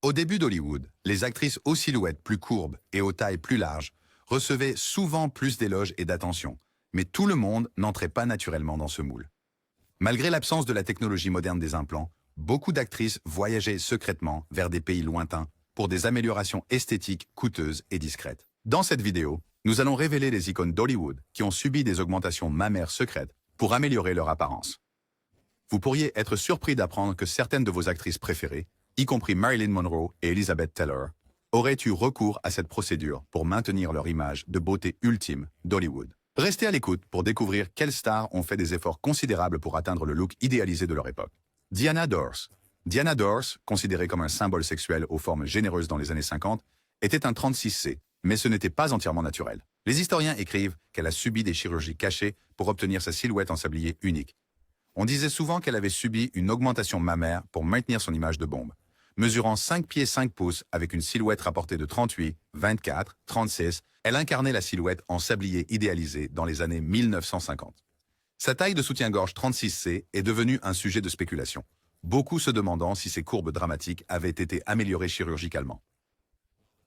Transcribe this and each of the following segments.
Au début d'Hollywood, les actrices aux silhouettes plus courbes et aux tailles plus larges recevaient souvent plus d'éloges et d'attention, mais tout le monde n'entrait pas naturellement dans ce moule. Malgré l'absence de la technologie moderne des implants, beaucoup d'actrices voyageaient secrètement vers des pays lointains pour des améliorations esthétiques coûteuses et discrètes. Dans cette vidéo, nous allons révéler les icônes d'Hollywood qui ont subi des augmentations mammaires secrètes pour améliorer leur apparence. Vous pourriez être surpris d'apprendre que certaines de vos actrices préférées, y compris Marilyn Monroe et Elizabeth Taylor, auraient eu recours à cette procédure pour maintenir leur image de beauté ultime d'Hollywood. Restez à l'écoute pour découvrir quelles stars ont fait des efforts considérables pour atteindre le look idéalisé de leur époque. Diana Dors. Diana Dors, considérée comme un symbole sexuel aux formes généreuses dans les années 50, était un 36C, mais ce n'était pas entièrement naturel. Les historiens écrivent qu'elle a subi des chirurgies cachées pour obtenir sa silhouette en sablier unique. On disait souvent qu'elle avait subi une augmentation mammaire pour maintenir son image de bombe. Mesurant 5 pieds 5 pouces avec une silhouette rapportée de 38, 24, 36, elle incarnait la silhouette en sablier idéalisé dans les années 1950. Sa taille de soutien-gorge 36C est devenue un sujet de spéculation, beaucoup se demandant si ces courbes dramatiques avaient été améliorées chirurgicalement.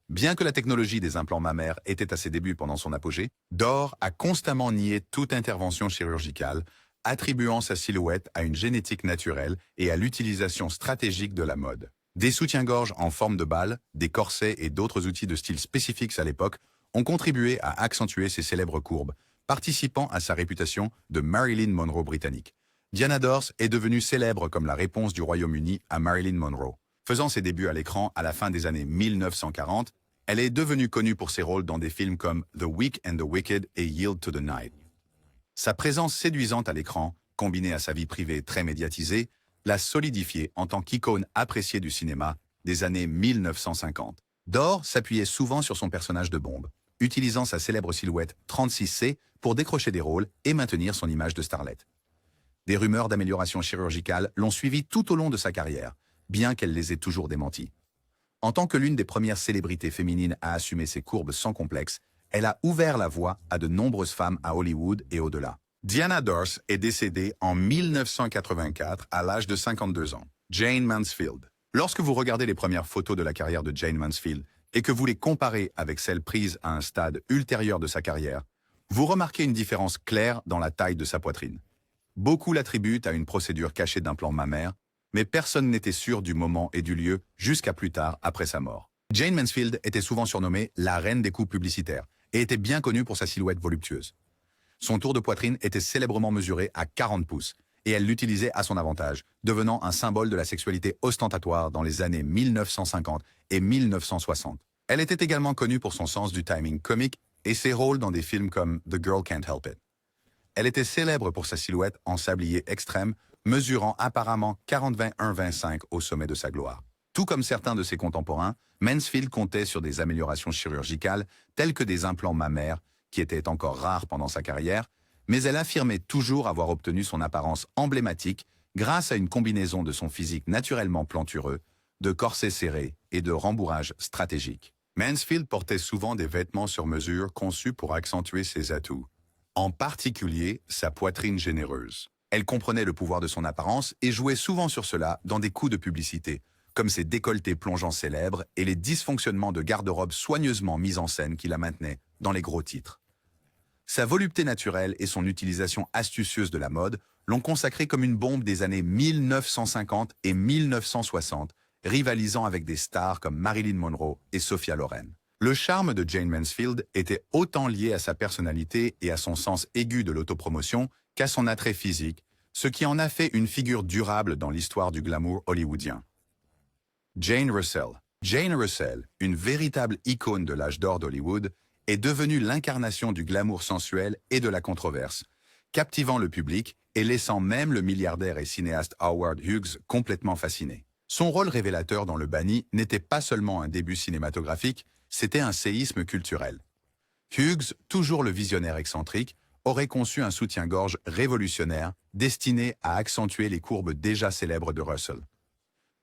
Bien que la technologie des implants mammaires était à ses débuts pendant son apogée, Dors a constamment nié toute intervention chirurgicale, attribuant sa silhouette à une génétique naturelle et à l'utilisation stratégique de la mode. Des soutiens-gorge en forme de balle, des corsets et d'autres outils de style spécifiques à l'époque ont contribué à accentuer ses célèbres courbes, participant à sa réputation de Marilyn Monroe britannique. Diana Dors est devenue célèbre comme la réponse du Royaume-Uni à Marilyn Monroe. Faisant ses débuts à l'écran à la fin des années 1940, elle est devenue connue pour ses rôles dans des films comme The Weak and the Wicked et Yield to the Night. Sa présence séduisante à l'écran, combinée à sa vie privée très médiatisée, l'a solidifiée en tant qu'icône appréciée du cinéma des années 1950. Dors s'appuyait souvent sur son personnage de bombe, utilisant sa célèbre silhouette 36C pour décrocher des rôles et maintenir son image de starlette. Des rumeurs d'amélioration chirurgicale l'ont suivie tout au long de sa carrière, bien qu'elle les ait toujours démenties. En tant que l'une des premières célébrités féminines à assumer ses courbes sans complexe, elle a ouvert la voie à de nombreuses femmes à Hollywood et au-delà. Diana Dors est décédée en 1984 à l'âge de 52 ans. Jayne Mansfield. Lorsque vous regardez les premières photos de la carrière de Jayne Mansfield et que vous les comparez avec celles prises à un stade ultérieur de sa carrière, vous remarquez une différence claire dans la taille de sa poitrine. Beaucoup l'attribuent à une procédure cachée d'implants mammaires, mais personne n'était sûr du moment et du lieu jusqu'à plus tard après sa mort. Jayne Mansfield était souvent surnommée la reine des coups publicitaires et était bien connue pour sa silhouette voluptueuse. Son tour de poitrine était célèbrement mesuré à 40 pouces et elle l'utilisait à son avantage, devenant un symbole de la sexualité ostentatoire dans les années 1950 et 1960. Elle était également connue pour son sens du timing comique et ses rôles dans des films comme The Girl Can't Help It. Elle était célèbre pour sa silhouette en sablier extrême, mesurant apparemment 40-21-25 au sommet de sa gloire. Tout comme certains de ses contemporains, Mansfield comptait sur des améliorations chirurgicales telles que des implants mammaires, qui étaient encore rares pendant sa carrière, mais elle affirmait toujours avoir obtenu son apparence emblématique grâce à une combinaison de son physique naturellement plantureux, de corsets serrés et de rembourrages stratégiques. Mansfield portait souvent des vêtements sur mesure conçus pour accentuer ses atouts, en particulier sa poitrine généreuse. Elle comprenait le pouvoir de son apparence et jouait souvent sur cela dans des coups de publicité, comme ses décolletés plongeants célèbres et les dysfonctionnements de garde-robe soigneusement mis en scène qui la maintenaient dans les gros titres. Sa volupté naturelle et son utilisation astucieuse de la mode l'ont consacrée comme une bombe des années 1950 et 1960, rivalisant avec des stars comme Marilyn Monroe et Sophia Loren. Le charme de Jayne Mansfield était autant lié à sa personnalité et à son sens aigu de l'autopromotion qu'à son attrait physique, ce qui en a fait une figure durable dans l'histoire du glamour hollywoodien. Jane Russell. Jane Russell, une véritable icône de l'âge d'or d'Hollywood, est devenue l'incarnation du glamour sensuel et de la controverse, captivant le public et laissant même le milliardaire et cinéaste Howard Hughes complètement fasciné. Son rôle révélateur dans Le Banni n'était pas seulement un début cinématographique, c'était un séisme culturel. Hughes, toujours le visionnaire excentrique, aurait conçu un soutien-gorge révolutionnaire destiné à accentuer les courbes déjà célèbres de Russell.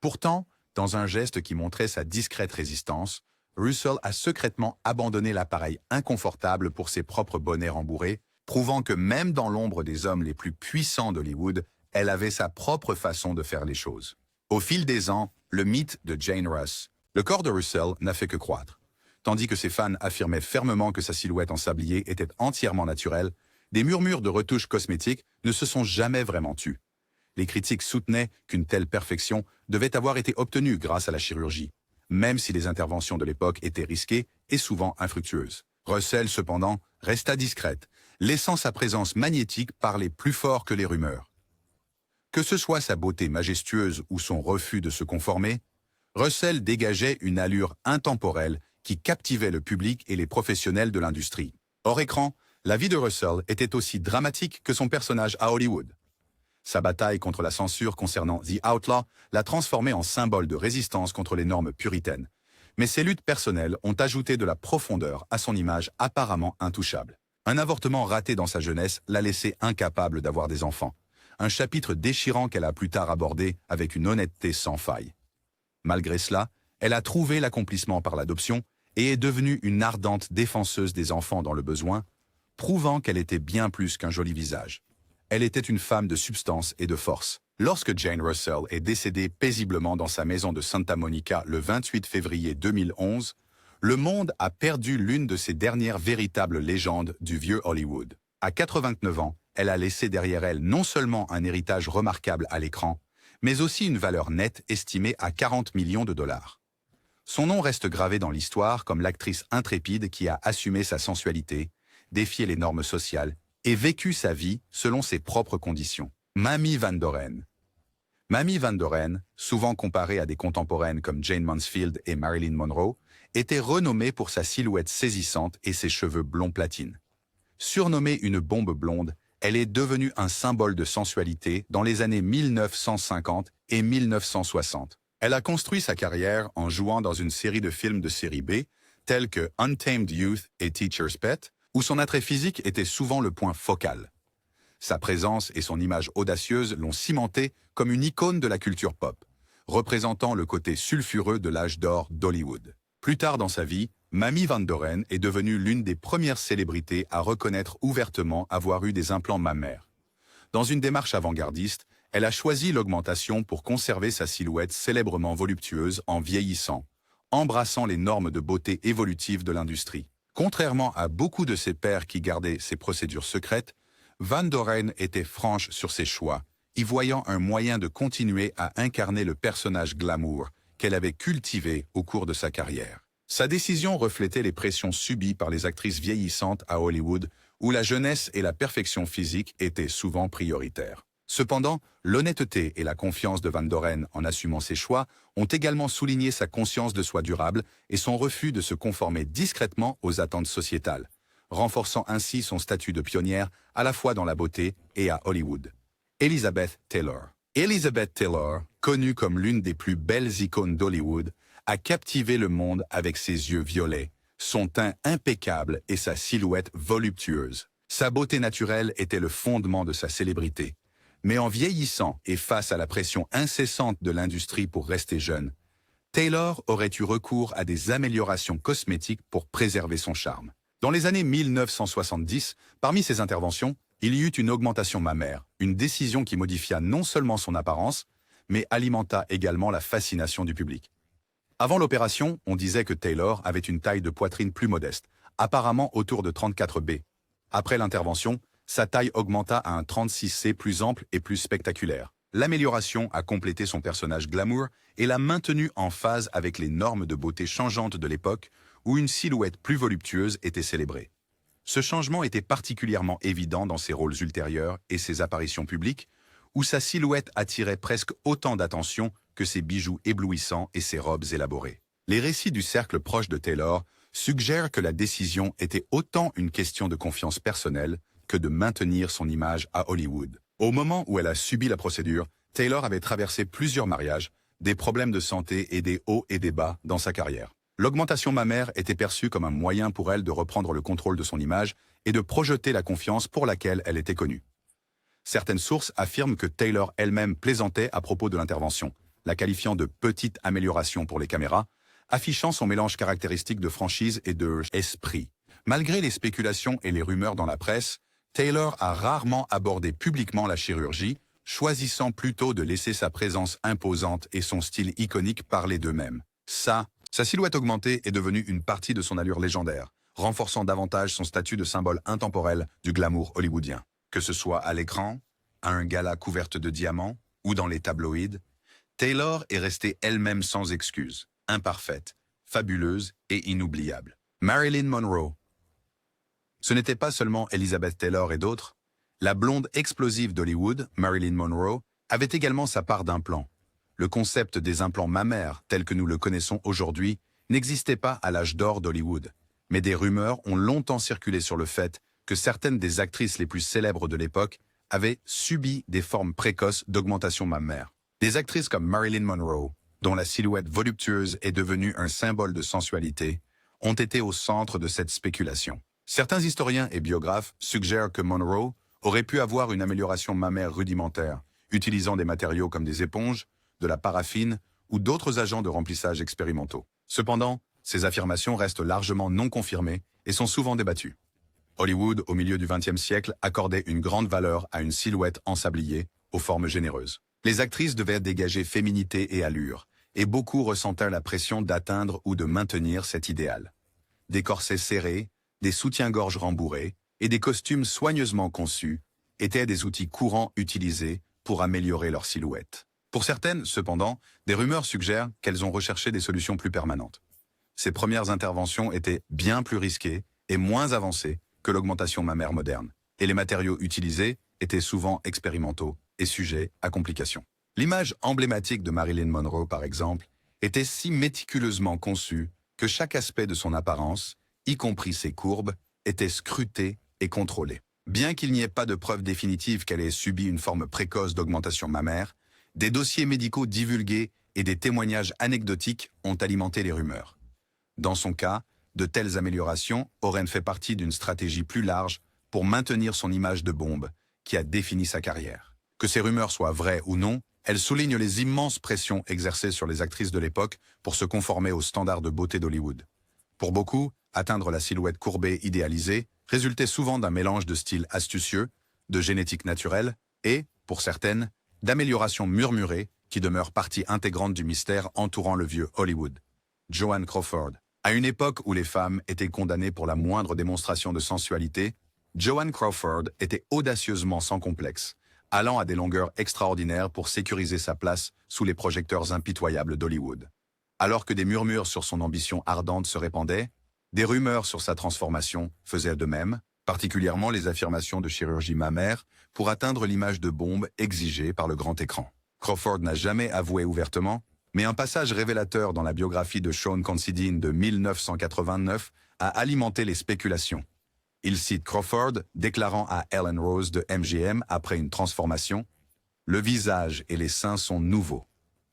Pourtant, dans un geste qui montrait sa discrète résistance, Russell a secrètement abandonné l'appareil inconfortable pour ses propres bonnets rembourrés, prouvant que même dans l'ombre des hommes les plus puissants d'Hollywood, elle avait sa propre façon de faire les choses. Au fil des ans, le mythe de Jane Russ, Le corps de Russell n'a fait que croître. Tandis que ses fans affirmaient fermement que sa silhouette en sablier était entièrement naturelle, des murmures de retouches cosmétiques ne se sont jamais vraiment tus. Les critiques soutenaient qu'une telle perfection devait avoir été obtenue grâce à la chirurgie, même si les interventions de l'époque étaient risquées et souvent infructueuses. Russell, cependant, resta discrète, laissant sa présence magnétique parler plus fort que les rumeurs. Que ce soit sa beauté majestueuse ou son refus de se conformer, Russell dégageait une allure intemporelle qui captivait le public et les professionnels de l'industrie. Hors écran, la vie de Russell était aussi dramatique que son personnage à Hollywood. Sa bataille contre la censure concernant The Outlaw l'a transformé en symbole de résistance contre les normes puritaines. Mais ses luttes personnelles ont ajouté de la profondeur à son image apparemment intouchable. Un avortement raté dans sa jeunesse l'a laissé incapable d'avoir des enfants. Un chapitre déchirant qu'elle a plus tard abordé avec une honnêteté sans faille. Malgré cela, elle a trouvé l'accomplissement par l'adoption et est devenue une ardente défenseuse des enfants dans le besoin, prouvant qu'elle était bien plus qu'un joli visage. Elle était une femme de substance et de force. Lorsque Jane Russell est décédée paisiblement dans sa maison de Santa Monica le 28 février 2011, le monde a perdu l'une de ses dernières véritables légendes du vieux Hollywood. À 89 ans, elle a laissé derrière elle non seulement un héritage remarquable à l'écran, mais aussi une valeur nette estimée à 40 millions de dollars. Son nom reste gravé dans l'histoire comme l'actrice intrépide qui a assumé sa sensualité, défié les normes sociales et vécu sa vie selon ses propres conditions. Mamie Van Doren. Mamie Van Doren, souvent comparée à des contemporaines comme Jane Mansfield et Marilyn Monroe, était renommée pour sa silhouette saisissante et ses cheveux blond platine. Surnommée une bombe blonde, elle est devenue un symbole de sensualité dans les années 1950 et 1960. Elle a construit sa carrière en jouant dans une série de films de série B, tels que Untamed Youth et Teacher's Pet, où son attrait physique était souvent le point focal. Sa présence et son image audacieuse l'ont cimentée comme une icône de la culture pop, représentant le côté sulfureux de l'âge d'or d'Hollywood. Plus tard dans sa vie, Mamie Van Doren est devenue l'une des premières célébrités à reconnaître ouvertement avoir eu des implants mammaires. Dans une démarche avant-gardiste, elle a choisi l'augmentation pour conserver sa silhouette célèbrement voluptueuse en vieillissant, embrassant les normes de beauté évolutives de l'industrie. Contrairement à beaucoup de ses pairs qui gardaient ces procédures secrètes, Van Doren était franche sur ses choix, y voyant un moyen de continuer à incarner le personnage glamour qu'elle avait cultivé au cours de sa carrière. Sa décision reflétait les pressions subies par les actrices vieillissantes à Hollywood, où la jeunesse et la perfection physique étaient souvent prioritaires. Cependant, l'honnêteté et la confiance de Van Doren en assumant ses choix ont également souligné sa conscience de soi durable et son refus de se conformer discrètement aux attentes sociétales, renforçant ainsi son statut de pionnière à la fois dans la beauté et à Hollywood. Elizabeth Taylor. Elizabeth Taylor, connue comme l'une des plus belles icônes d'Hollywood, a captivé le monde avec ses yeux violets, son teint impeccable et sa silhouette voluptueuse. Sa beauté naturelle était le fondement de sa célébrité. Mais en vieillissant et face à la pression incessante de l'industrie pour rester jeune, Taylor aurait eu recours à des améliorations cosmétiques pour préserver son charme. Dans les années 1970, parmi ses interventions, il y eut une augmentation mammaire, une décision qui modifia non seulement son apparence, mais alimenta également la fascination du public. Avant l'opération, on disait que Taylor avait une taille de poitrine plus modeste, apparemment autour de 34B. Après l'intervention, sa taille augmenta à un 36C plus ample et plus spectaculaire. L'amélioration a complété son personnage glamour et l'a maintenu en phase avec les normes de beauté changeantes de l'époque où une silhouette plus voluptueuse était célébrée. Ce changement était particulièrement évident dans ses rôles ultérieurs et ses apparitions publiques, où sa silhouette attirait presque autant d'attention que ses bijoux éblouissants et ses robes élaborées. Les récits du cercle proche de Taylor suggèrent que la décision était autant une question de confiance personnelle que de maintenir son image à Hollywood. Au moment où elle a subi la procédure, Taylor avait traversé plusieurs mariages, des problèmes de santé et des hauts et des bas dans sa carrière. L'augmentation mammaire était perçue comme un moyen pour elle de reprendre le contrôle de son image et de projeter la confiance pour laquelle elle était connue. Certaines sources affirment que Taylor elle-même plaisantait à propos de l'intervention, la qualifiant de « petite amélioration pour les caméras », affichant son mélange caractéristique de franchise et de « esprit ». Malgré les spéculations et les rumeurs dans la presse, Taylor a rarement abordé publiquement la chirurgie, choisissant plutôt de laisser sa présence imposante et son style iconique parler d'eux-mêmes. Ça, Sa silhouette augmentée est devenue une partie de son allure légendaire, renforçant davantage son statut de symbole intemporel du glamour hollywoodien. Que ce soit à l'écran, à un gala couverte de diamants ou dans les tabloïds, Taylor est restée elle-même sans excuse, imparfaite, fabuleuse et inoubliable. Marilyn Monroe. Ce n'était pas seulement Elizabeth Taylor et d'autres. La blonde explosive d'Hollywood, Marilyn Monroe, avait également sa part d'implants. Le concept des implants mammaires, tel que nous le connaissons aujourd'hui, n'existait pas à l'âge d'or d'Hollywood. Mais des rumeurs ont longtemps circulé sur le fait que certaines des actrices les plus célèbres de l'époque avaient subi des formes précoces d'augmentation mammaire. Des actrices comme Marilyn Monroe, dont la silhouette voluptueuse est devenue un symbole de sensualité, ont été au centre de cette spéculation. Certains historiens et biographes suggèrent que Monroe aurait pu avoir une amélioration mammaire rudimentaire, utilisant des matériaux comme des éponges, de la paraffine ou d'autres agents de remplissage expérimentaux. Cependant, ces affirmations restent largement non confirmées et sont souvent débattues. Hollywood, au milieu du XXe siècle, accordait une grande valeur à une silhouette en sablier, aux formes généreuses. Les actrices devaient dégager féminité et allure, et beaucoup ressentaient la pression d'atteindre ou de maintenir cet idéal. Des corsets serrés, des soutiens-gorge rembourrés et des costumes soigneusement conçus étaient des outils courants utilisés pour améliorer leur silhouette. Pour certaines, cependant, des rumeurs suggèrent qu'elles ont recherché des solutions plus permanentes. Ces premières interventions étaient bien plus risquées et moins avancées que l'augmentation mammaire moderne, et les matériaux utilisés étaient souvent expérimentaux et sujets à complications. L'image emblématique de Marilyn Monroe, par exemple, était si méticuleusement conçue que chaque aspect de son apparence, y compris ses courbes, était scruté et contrôlé. Bien qu'il n'y ait pas de preuve définitive qu'elle ait subi une forme précoce d'augmentation mammaire, des dossiers médicaux divulgués et des témoignages anecdotiques ont alimenté les rumeurs. Dans son cas, de telles améliorations auraient fait partie d'une stratégie plus large pour maintenir son image de bombe qui a défini sa carrière. Que ces rumeurs soient vraies ou non, elles soulignent les immenses pressions exercées sur les actrices de l'époque pour se conformer aux standards de beauté d'Hollywood. Pour beaucoup, atteindre la silhouette courbée idéalisée résultait souvent d'un mélange de style astucieux, de génétique naturelle et, pour certaines, d'améliorations murmurées qui demeurent partie intégrante du mystère entourant le vieux Hollywood. Joan Crawford. À une époque où les femmes étaient condamnées pour la moindre démonstration de sensualité, Joan Crawford était audacieusement sans complexe, allant à des longueurs extraordinaires pour sécuriser sa place sous les projecteurs impitoyables d'Hollywood. Alors que des murmures sur son ambition ardente se répandaient, des rumeurs sur sa transformation faisaient de même, particulièrement les affirmations de chirurgie mammaire pour atteindre l'image de bombe exigée par le grand écran. Crawford n'a jamais avoué ouvertement, mais un passage révélateur dans la biographie de Sean Considine de 1989 a alimenté les spéculations. Il cite Crawford, déclarant à Ellen Rose de MGM après une transformation « Le visage et les seins sont nouveaux,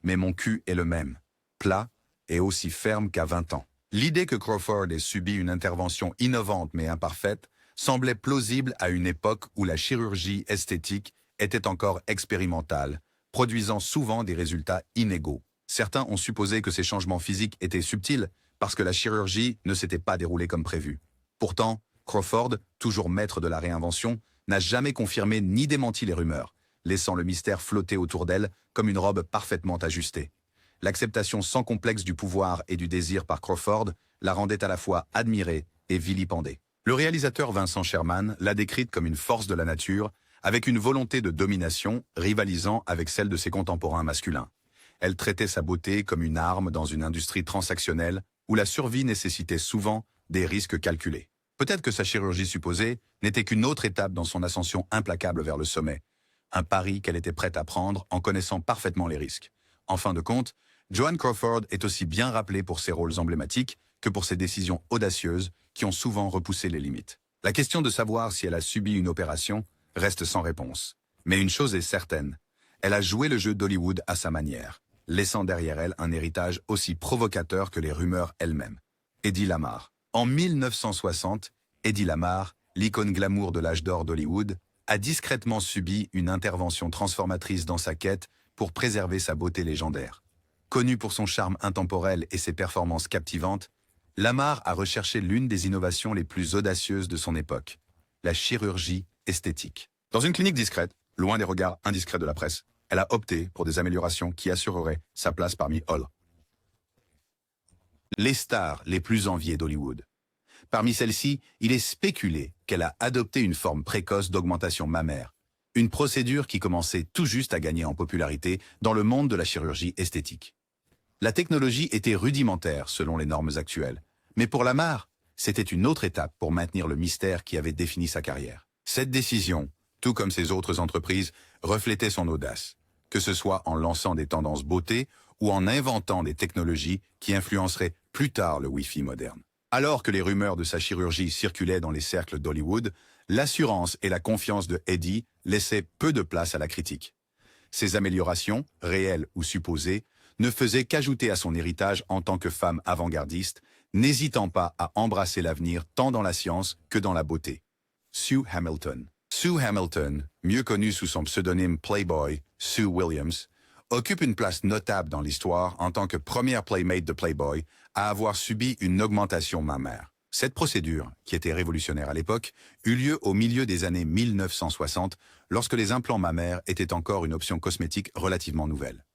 mais mon cul est le même, plat et aussi ferme qu'à 20 ans. » L'idée que Crawford ait subi une intervention innovante mais imparfaite semblait plausible à une époque où la chirurgie esthétique était encore expérimentale, produisant souvent des résultats inégaux. Certains ont supposé que ces changements physiques étaient subtils parce que la chirurgie ne s'était pas déroulée comme prévu. Pourtant, Crawford, toujours maître de la réinvention, n'a jamais confirmé ni démenti les rumeurs, laissant le mystère flotter autour d'elle comme une robe parfaitement ajustée. L'acceptation sans complexe du pouvoir et du désir par Crawford la rendait à la fois admirée et vilipendée. Le réalisateur Vincent Sherman l'a décrite comme une force de la nature, avec une volonté de domination rivalisant avec celle de ses contemporains masculins. Elle traitait sa beauté comme une arme dans une industrie transactionnelle où la survie nécessitait souvent des risques calculés. Peut-être que sa chirurgie supposée n'était qu'une autre étape dans son ascension implacable vers le sommet, un pari qu'elle était prête à prendre en connaissant parfaitement les risques. En fin de compte, Joan Crawford est aussi bien rappelée pour ses rôles emblématiques que pour ses décisions audacieuses qui ont souvent repoussé les limites. La question de savoir si elle a subi une opération reste sans réponse. Mais une chose est certaine, elle a joué le jeu d'Hollywood à sa manière, laissant derrière elle un héritage aussi provocateur que les rumeurs elles-mêmes. Eddie Lamar. En 1960, Eddie Lamar, l'icône glamour de l'âge d'or d'Hollywood, a discrètement subi une intervention transformatrice dans sa quête pour préserver sa beauté légendaire. Connu pour son charme intemporel et ses performances captivantes, Lamar a recherché l'une des innovations les plus audacieuses de son époque, la chirurgie esthétique. Dans une clinique discrète, loin des regards indiscrets de la presse, elle a opté pour des améliorations qui assureraient sa place parmi Hall. Les stars les plus enviées d'Hollywood. Parmi celles-ci, il est spéculé qu'elle a adopté une forme précoce d'augmentation mammaire, une procédure qui commençait tout juste à gagner en popularité dans le monde de la chirurgie esthétique. La technologie était rudimentaire selon les normes actuelles, mais pour Lamar, c'était une autre étape pour maintenir le mystère qui avait défini sa carrière. Cette décision, tout comme ses autres entreprises, reflétait son audace, que ce soit en lançant des tendances beauté ou en inventant des technologies qui influenceraient plus tard le Wi-Fi moderne. Alors que les rumeurs de sa chirurgie circulaient dans les cercles d'Hollywood, l'assurance et la confiance de Eddie laissaient peu de place à la critique. Ces améliorations, réelles ou supposées, ne faisaient qu'ajouter à son héritage en tant que femme avant-gardiste, n'hésitant pas à embrasser l'avenir tant dans la science que dans la beauté. Sue Hamilton. Sue Hamilton, mieux connue sous son pseudonyme Playboy, Sue Williams, occupe une place notable dans l'histoire en tant que première playmate de Playboy à avoir subi une augmentation mammaire. Cette procédure, qui était révolutionnaire à l'époque, eut lieu au milieu des années 1960, lorsque les implants mammaires étaient encore une option cosmétique relativement nouvelle.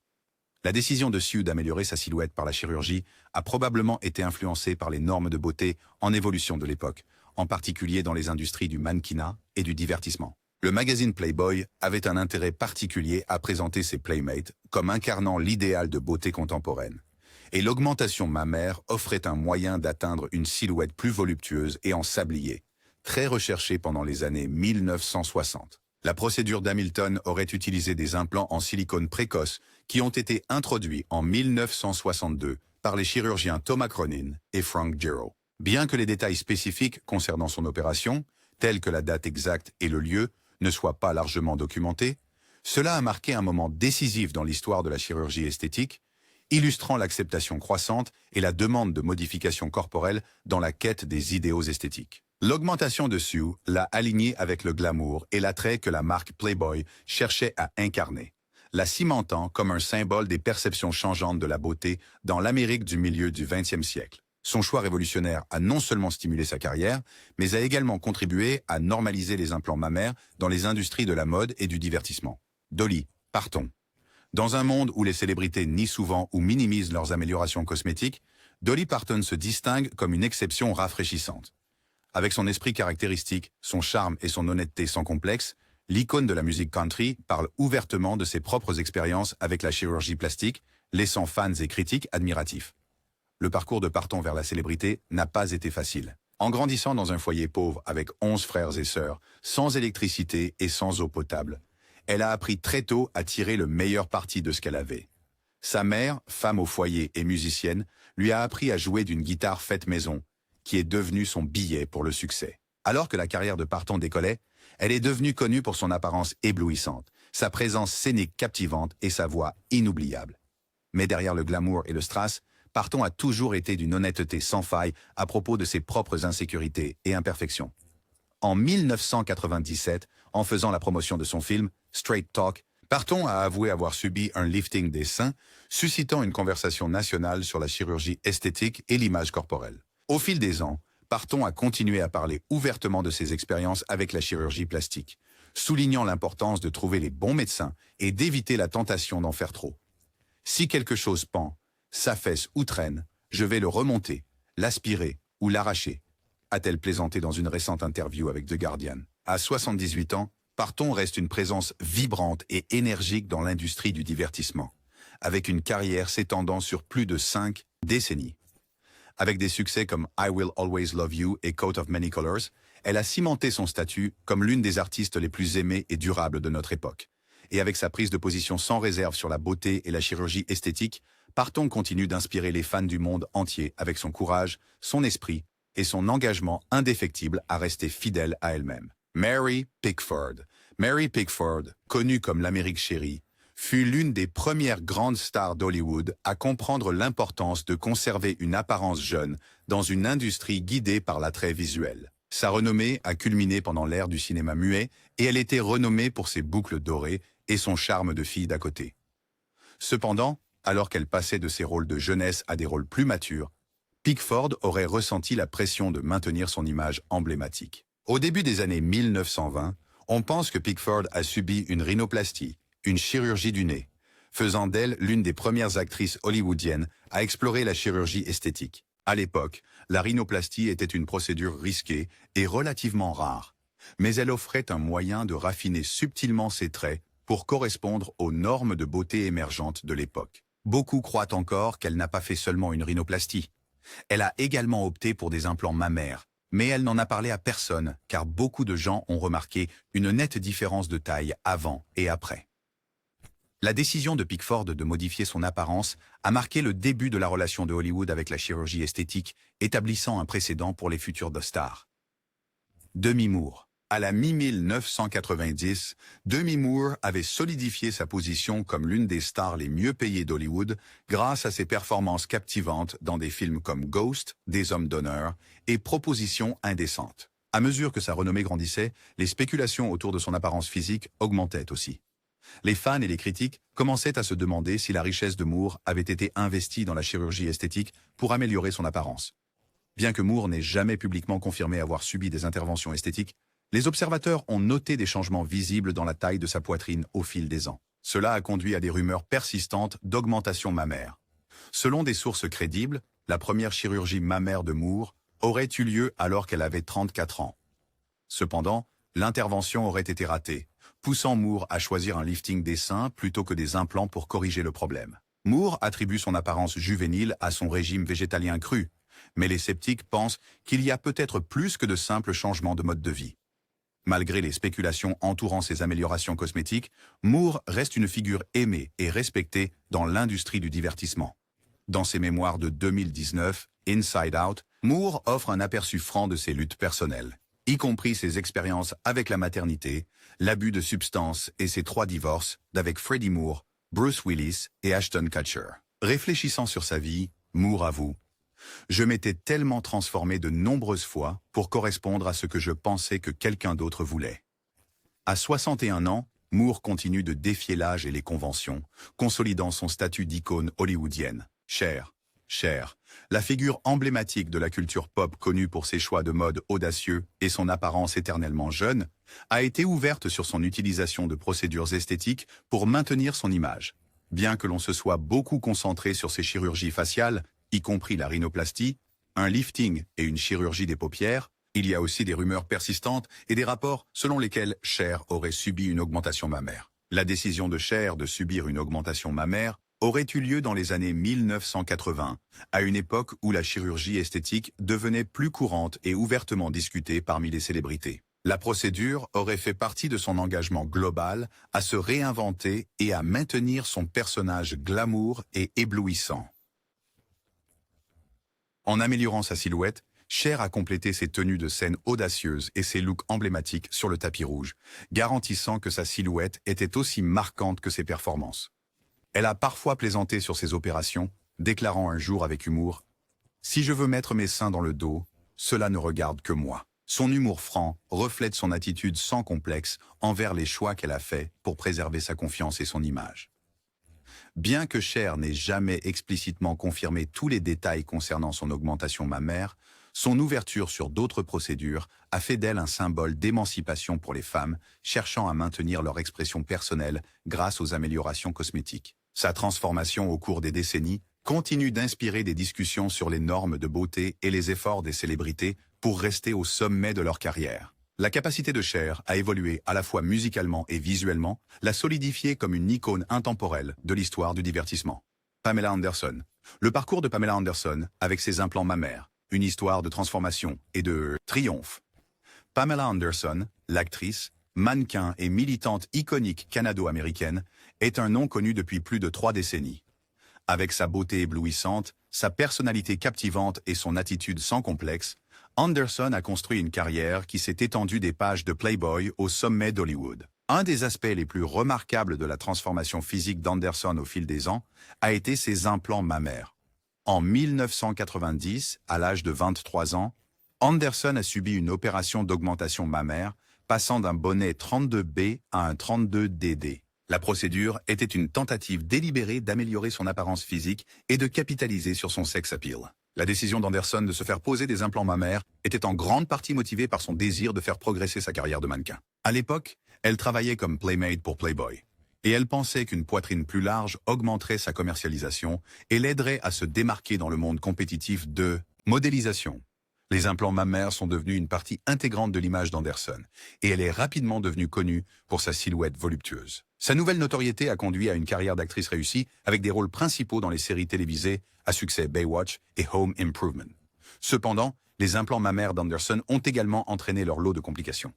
La décision de Sue d'améliorer sa silhouette par la chirurgie a probablement été influencée par les normes de beauté en évolution de l'époque, en particulier dans les industries du mannequinat et du divertissement. Le magazine Playboy avait un intérêt particulier à présenter ses playmates comme incarnant l'idéal de beauté contemporaine. Et l'augmentation mammaire offrait un moyen d'atteindre une silhouette plus voluptueuse et en sablier, très recherchée pendant les années 1960. La procédure d'Hamilton aurait utilisé des implants en silicone précoce qui ont été introduits en 1962 par les chirurgiens Thomas Cronin et Frank Gero. Bien que les détails spécifiques concernant son opération, tels que la date exacte et le lieu, ne soient pas largement documentés, cela a marqué un moment décisif dans l'histoire de la chirurgie esthétique, illustrant l'acceptation croissante et la demande de modifications corporelles dans la quête des idéaux esthétiques. L'augmentation de Sue l'a alignée avec le glamour et l'attrait que la marque Playboy cherchait à incarner, la cimentant comme un symbole des perceptions changeantes de la beauté dans l'Amérique du milieu du XXe siècle. Son choix révolutionnaire a non seulement stimulé sa carrière, mais a également contribué à normaliser les implants mammaires dans les industries de la mode et du divertissement. Dolly, partons. Dans un monde où les célébrités nient souvent ou minimisent leurs améliorations cosmétiques, Dolly Parton se distingue comme une exception rafraîchissante. Avec son esprit caractéristique, son charme et son honnêteté sans complexe, l'icône de la musique country parle ouvertement de ses propres expériences avec la chirurgie plastique, laissant fans et critiques admiratifs. Le parcours de Parton vers la célébrité n'a pas été facile. En grandissant dans un foyer pauvre avec 11 frères et sœurs, sans électricité et sans eau potable, elle a appris très tôt à tirer le meilleur parti de ce qu'elle avait. Sa mère, femme au foyer et musicienne, lui a appris à jouer d'une guitare faite maison, qui est devenue son billet pour le succès. Alors que la carrière de Parton décollait, elle est devenue connue pour son apparence éblouissante, sa présence scénique captivante et sa voix inoubliable. Mais derrière le glamour et le strass, Parton a toujours été d'une honnêteté sans faille à propos de ses propres insécurités et imperfections. En 1997, en faisant la promotion de son film Straight Talk, Parton a avoué avoir subi un lifting des seins, suscitant une conversation nationale sur la chirurgie esthétique et l'image corporelle. Au fil des ans, Parton a continué à parler ouvertement de ses expériences avec la chirurgie plastique, soulignant l'importance de trouver les bons médecins et d'éviter la tentation d'en faire trop. Si quelque chose pend, s'affaisse ou traîne, je vais le remonter, l'aspirer ou l'arracher, a-t-elle plaisanté dans une récente interview avec The Guardian. À 78 ans, Parton reste une présence vibrante et énergique dans l'industrie du divertissement, avec une carrière s'étendant sur plus de 5 décennies. Avec des succès comme I Will Always Love You et Coat of Many Colors, elle a cimenté son statut comme l'une des artistes les plus aimées et durables de notre époque. Et avec sa prise de position sans réserve sur la beauté et la chirurgie esthétique, Parton continue d'inspirer les fans du monde entier avec son courage, son esprit et son engagement indéfectible à rester fidèle à elle-même. Mary Pickford. Mary Pickford, connue comme l'Amérique chérie, fut l'une des premières grandes stars d'Hollywood à comprendre l'importance de conserver une apparence jeune dans une industrie guidée par l'attrait visuel. Sa renommée a culminé pendant l'ère du cinéma muet et elle était renommée pour ses boucles dorées et son charme de fille d'à côté. Cependant, alors qu'elle passait de ses rôles de jeunesse à des rôles plus matures, Pickford aurait ressenti la pression de maintenir son image emblématique. Au début des années 1920, on pense que Pickford a subi une rhinoplastie, une chirurgie du nez, faisant d'elle l'une des premières actrices hollywoodiennes à explorer la chirurgie esthétique. À l'époque, la rhinoplastie était une procédure risquée et relativement rare, mais elle offrait un moyen de raffiner subtilement ses traits pour correspondre aux normes de beauté émergentes de l'époque. Beaucoup croient encore qu'elle n'a pas fait seulement une rhinoplastie. Elle a également opté pour des implants mammaires, mais elle n'en a parlé à personne car beaucoup de gens ont remarqué une nette différence de taille avant et après. La décision de Pickford de modifier son apparence a marqué le début de la relation de Hollywood avec la chirurgie esthétique, établissant un précédent pour les futures stars. Demi Moore. À la mi-1990, Demi Moore avait solidifié sa position comme l'une des stars les mieux payées d'Hollywood grâce à ses performances captivantes dans des films comme Ghost, Des hommes d'honneur et Proposition indécente. À mesure que sa renommée grandissait, les spéculations autour de son apparence physique augmentaient aussi. Les fans et les critiques commençaient à se demander si la richesse de Moore avait été investie dans la chirurgie esthétique pour améliorer son apparence. Bien que Moore n'ait jamais publiquement confirmé avoir subi des interventions esthétiques, les observateurs ont noté des changements visibles dans la taille de sa poitrine au fil des ans. Cela a conduit à des rumeurs persistantes d'augmentation mammaire. Selon des sources crédibles, la première chirurgie mammaire de Moore aurait eu lieu alors qu'elle avait 34 ans. Cependant, l'intervention aurait été ratée, poussant Moore à choisir un lifting des seins plutôt que des implants pour corriger le problème. Moore attribue son apparence juvénile à son régime végétalien cru, mais les sceptiques pensent qu'il y a peut-être plus que de simples changements de mode de vie. Malgré les spéculations entourant ses améliorations cosmétiques, Moore reste une figure aimée et respectée dans l'industrie du divertissement. Dans ses mémoires de 2019, Inside Out, Moore offre un aperçu franc de ses luttes personnelles, y compris ses expériences avec la maternité, l'abus de substances et ses 3 divorces d'avec Freddie Moore, Bruce Willis et Ashton Kutcher. Réfléchissant sur sa vie, Moore avoue « Je m'étais tellement transformé de nombreuses fois pour correspondre à ce que je pensais que quelqu'un d'autre voulait. » À 61 ans, Moore continue de défier l'âge et les conventions, consolidant son statut d'icône hollywoodienne. Cher, la figure emblématique de la culture pop connue pour ses choix de mode audacieux et son apparence éternellement jeune, a été ouverte sur son utilisation de procédures esthétiques pour maintenir son image. Bien que l'on se soit beaucoup concentré sur ses chirurgies faciales, y compris la rhinoplastie, un lifting et une chirurgie des paupières, il y a aussi des rumeurs persistantes et des rapports selon lesquels Cher aurait subi une augmentation mammaire. La décision de Cher de subir une augmentation mammaire aurait eu lieu dans les années 1980, à une époque où la chirurgie esthétique devenait plus courante et ouvertement discutée parmi les célébrités. La procédure aurait fait partie de son engagement global à se réinventer et à maintenir son personnage glamour et éblouissant. En améliorant sa silhouette, Cher a complété ses tenues de scène audacieuses et ses looks emblématiques sur le tapis rouge, garantissant que sa silhouette était aussi marquante que ses performances. Elle a parfois plaisanté sur ses opérations, déclarant un jour avec humour « Si je veux mettre mes seins dans le dos, cela ne regarde que moi ». Son humour franc reflète son attitude sans complexe envers les choix qu'elle a faits pour préserver sa confiance et son image. Bien que Cher n'ait jamais explicitement confirmé tous les détails concernant son augmentation mammaire, son ouverture sur d'autres procédures a fait d'elle un symbole d'émancipation pour les femmes cherchant à maintenir leur expression personnelle grâce aux améliorations cosmétiques. Sa transformation au cours des décennies continue d'inspirer des discussions sur les normes de beauté et les efforts des célébrités pour rester au sommet de leur carrière. La capacité de Cher à évoluer à la fois musicalement et visuellement l'a solidifiée comme une icône intemporelle de l'histoire du divertissement. Pamela Anderson. Le parcours de Pamela Anderson, avec ses implants mammaires, une histoire de transformation et de triomphe. Pamela Anderson, l'actrice, mannequin et militante iconique canado-américaine, est un nom connu depuis plus de 3 décennies. Avec sa beauté éblouissante, sa personnalité captivante et son attitude sans complexe, Anderson a construit une carrière qui s'est étendue des pages de Playboy au sommet d'Hollywood. Un des aspects les plus remarquables de la transformation physique d'Anderson au fil des ans a été ses implants mammaires. En 1990, à l'âge de 23 ans, Anderson a subi une opération d'augmentation mammaire, passant d'un bonnet 32B à un 32DD. La procédure était une tentative délibérée d'améliorer son apparence physique et de capitaliser sur son sex appeal. La décision d'Anderson de se faire poser des implants mammaires était en grande partie motivée par son désir de faire progresser sa carrière de mannequin. À l'époque, elle travaillait comme playmate pour Playboy. Et elle pensait qu'une poitrine plus large augmenterait sa commercialisation et l'aiderait à se démarquer dans le monde compétitif de modélisation. Les implants mammaires sont devenus une partie intégrante de l'image d'Anderson, et elle est rapidement devenue connue pour sa silhouette voluptueuse. Sa nouvelle notoriété a conduit à une carrière d'actrice réussie avec des rôles principaux dans les séries télévisées à succès Baywatch et Home Improvement. Cependant, les implants mammaires d'Anderson ont également entraîné leur lot de complications.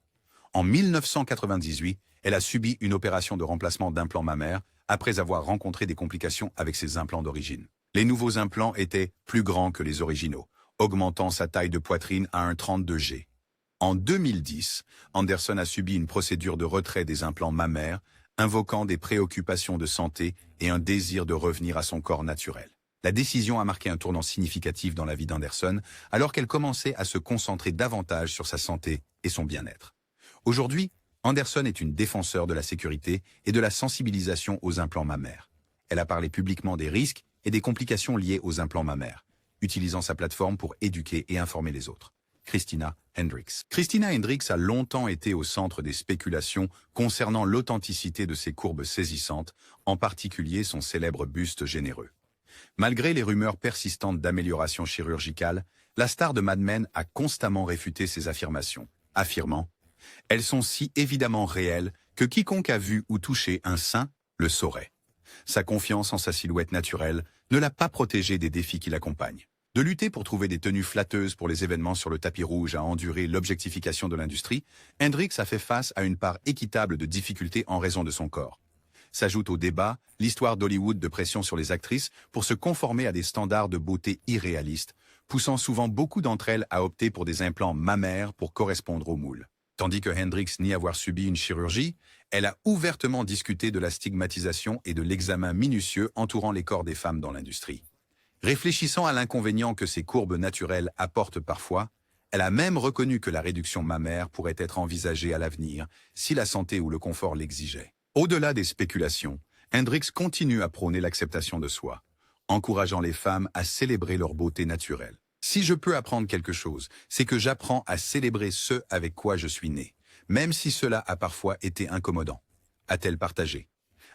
En 1998, elle a subi une opération de remplacement d'implants mammaires après avoir rencontré des complications avec ses implants d'origine. Les nouveaux implants étaient plus grands que les originaux, augmentant sa taille de poitrine à un 32G. En 2010, Anderson a subi une procédure de retrait des implants mammaires, invoquant des préoccupations de santé et un désir de revenir à son corps naturel. La décision a marqué un tournant significatif dans la vie d'Anderson, alors qu'elle commençait à se concentrer davantage sur sa santé et son bien-être. Aujourd'hui, Anderson est une défenseur de la sécurité et de la sensibilisation aux implants mammaires. Elle a parlé publiquement des risques et des complications liées aux implants mammaires, utilisant sa plateforme pour éduquer et informer les autres. Christina Hendricks. Christina Hendricks a longtemps été au centre des spéculations concernant l'authenticité de ses courbes saisissantes, en particulier son célèbre buste généreux. Malgré les rumeurs persistantes d'amélioration chirurgicale, la star de Mad Men a constamment réfuté ces affirmations, affirmant « Elles sont si évidemment réelles que quiconque a vu ou touché un sein le saurait ». Sa confiance en sa silhouette naturelle ne l'a pas protégée des défis qui l'accompagnent. De lutter pour trouver des tenues flatteuses pour les événements sur le tapis rouge à endurer l'objectification de l'industrie, Hendricks a fait face à une part équitable de difficultés en raison de son corps. S'ajoute au débat l'histoire d'Hollywood de pression sur les actrices pour se conformer à des standards de beauté irréalistes, poussant souvent beaucoup d'entre elles à opter pour des implants mammaires pour correspondre au moule. Tandis que Hendricks nie avoir subi une chirurgie, elle a ouvertement discuté de la stigmatisation et de l'examen minutieux entourant les corps des femmes dans l'industrie. Réfléchissant à l'inconvénient que ces courbes naturelles apportent parfois, elle a même reconnu que la réduction mammaire pourrait être envisagée à l'avenir si la santé ou le confort l'exigeait. Au-delà des spéculations, Hendricks continue à prôner l'acceptation de soi, encourageant les femmes à célébrer leur beauté naturelle. Si je peux apprendre quelque chose, c'est que j'apprends à célébrer ce avec quoi je suis né, même si cela a parfois été incommodant, a-t-elle partagé.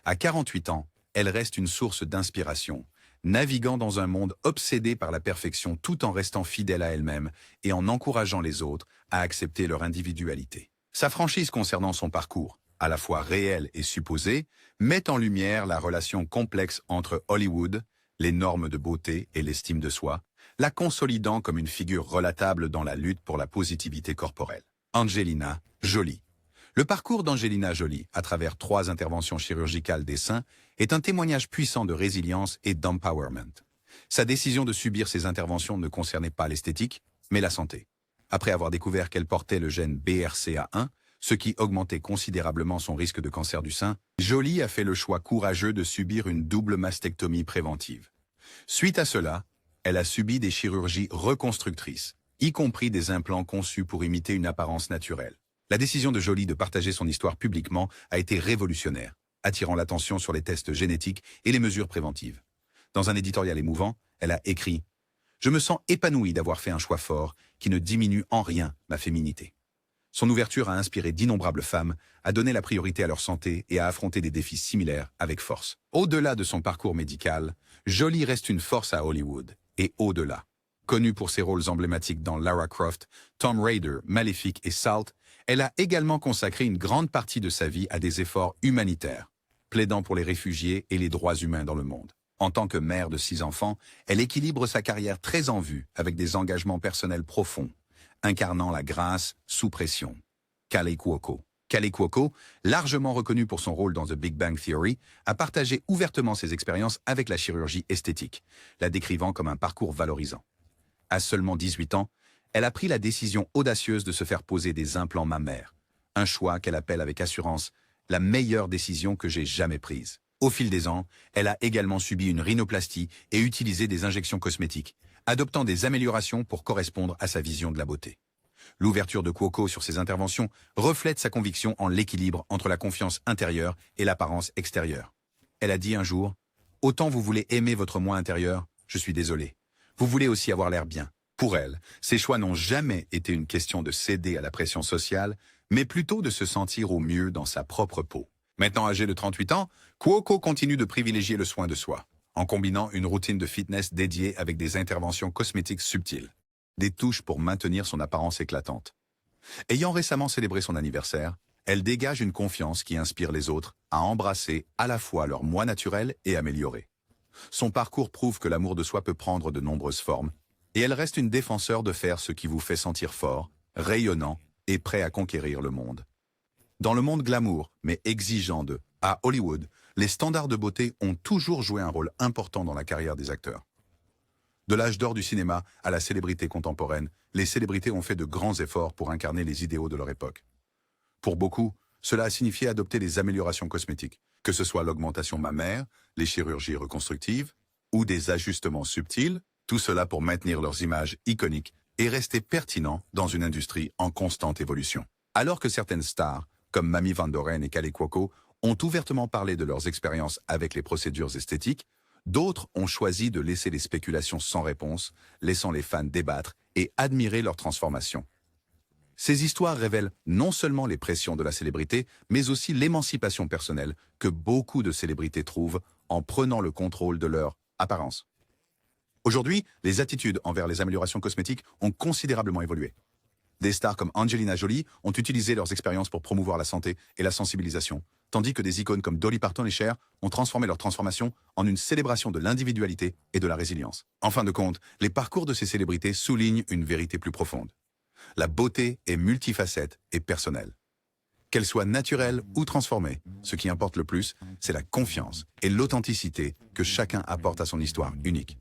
À 48 ans, elle reste une source d'inspiration, naviguant dans un monde obsédé par la perfection tout en restant fidèle à elle-même et en encourageant les autres à accepter leur individualité. Sa franchise concernant son parcours, à la fois réel et supposé, met en lumière la relation complexe entre Hollywood, les normes de beauté et l'estime de soi, la consolidant comme une figure relatable dans la lutte pour la positivité corporelle. Angelina Jolie. Le parcours d'Angelina Jolie, à travers 3 interventions chirurgicales des seins, est un témoignage puissant de résilience et d'empowerment. Sa décision de subir ces interventions ne concernait pas l'esthétique, mais la santé. Après avoir découvert qu'elle portait le gène BRCA1, ce qui augmentait considérablement son risque de cancer du sein, Jolie a fait le choix courageux de subir une double mastectomie préventive. Suite à cela, elle a subi des chirurgies reconstructrices, y compris des implants conçus pour imiter une apparence naturelle. La décision de Jolie de partager son histoire publiquement a été révolutionnaire, attirant l'attention sur les tests génétiques et les mesures préventives. Dans un éditorial émouvant, elle a écrit « Je me sens épanouie d'avoir fait un choix fort qui ne diminue en rien ma féminité. » Son ouverture a inspiré d'innombrables femmes, a donné la priorité à leur santé et à affronter des défis similaires avec force. Au-delà de son parcours médical, Jolie reste une force à Hollywood, et au-delà. Connue pour ses rôles emblématiques dans Lara Croft, Tomb Raider, Maléfique et Salt, elle a également consacré une grande partie de sa vie à des efforts humanitaires, plaidant pour les réfugiés et les droits humains dans le monde. En tant que mère de 6 enfants, elle équilibre sa carrière très en vue avec des engagements personnels profonds, incarnant la grâce sous pression. Kaley Cuoco. Kaley Cuoco, largement reconnue pour son rôle dans The Big Bang Theory, a partagé ouvertement ses expériences avec la chirurgie esthétique, la décrivant comme un parcours valorisant. À seulement 18 ans, elle a pris la décision audacieuse de se faire poser des implants mammaires, un choix qu'elle appelle avec assurance « la meilleure décision que j'ai jamais prise ». Au fil des ans, elle a également subi une rhinoplastie et utilisé des injections cosmétiques, adoptant des améliorations pour correspondre à sa vision de la beauté. L'ouverture de Cuoco sur ses interventions reflète sa conviction en l'équilibre entre la confiance intérieure et l'apparence extérieure. Elle a dit un jour « Autant vous voulez aimer votre moi intérieur, je suis désolée. Vous voulez aussi avoir l'air bien. » Pour elle, ces choix n'ont jamais été une question de céder à la pression sociale, mais plutôt de se sentir au mieux dans sa propre peau. Maintenant âgée de 38 ans, Cuoco continue de privilégier le soin de soi, en combinant une routine de fitness dédiée avec des interventions cosmétiques subtiles, des touches pour maintenir son apparence éclatante. Ayant récemment célébré son anniversaire, elle dégage une confiance qui inspire les autres à embrasser à la fois leur moi naturel et amélioré. Son parcours prouve que l'amour de soi peut prendre de nombreuses formes, et elle reste une défenseur de faire ce qui vous fait sentir fort, rayonnant et prêt à conquérir le monde. Dans le monde glamour, mais exigeant à Hollywood, les standards de beauté ont toujours joué un rôle important dans la carrière des acteurs. De l'âge d'or du cinéma à la célébrité contemporaine, les célébrités ont fait de grands efforts pour incarner les idéaux de leur époque. Pour beaucoup, cela a signifié adopter des améliorations cosmétiques, que ce soit l'augmentation mammaire, les chirurgies reconstructives ou des ajustements subtils, tout cela pour maintenir leurs images iconiques et rester pertinents dans une industrie en constante évolution. Alors que certaines stars, comme Mamie Van Doren et Kaley Cuoco, ont ouvertement parlé de leurs expériences avec les procédures esthétiques, d'autres ont choisi de laisser les spéculations sans réponse, laissant les fans débattre et admirer leur transformation. Ces histoires révèlent non seulement les pressions de la célébrité, mais aussi l'émancipation personnelle que beaucoup de célébrités trouvent en prenant le contrôle de leur apparence. Aujourd'hui, les attitudes envers les améliorations cosmétiques ont considérablement évolué. Des stars comme Angelina Jolie ont utilisé leurs expériences pour promouvoir la santé et la sensibilisation, tandis que des icônes comme Dolly Parton et Cher ont transformé leur transformation en une célébration de l'individualité et de la résilience. En fin de compte, les parcours de ces célébrités soulignent une vérité plus profonde. La beauté est multifacette et personnelle. Qu'elle soit naturelle ou transformée, ce qui importe le plus, c'est la confiance et l'authenticité que chacun apporte à son histoire unique.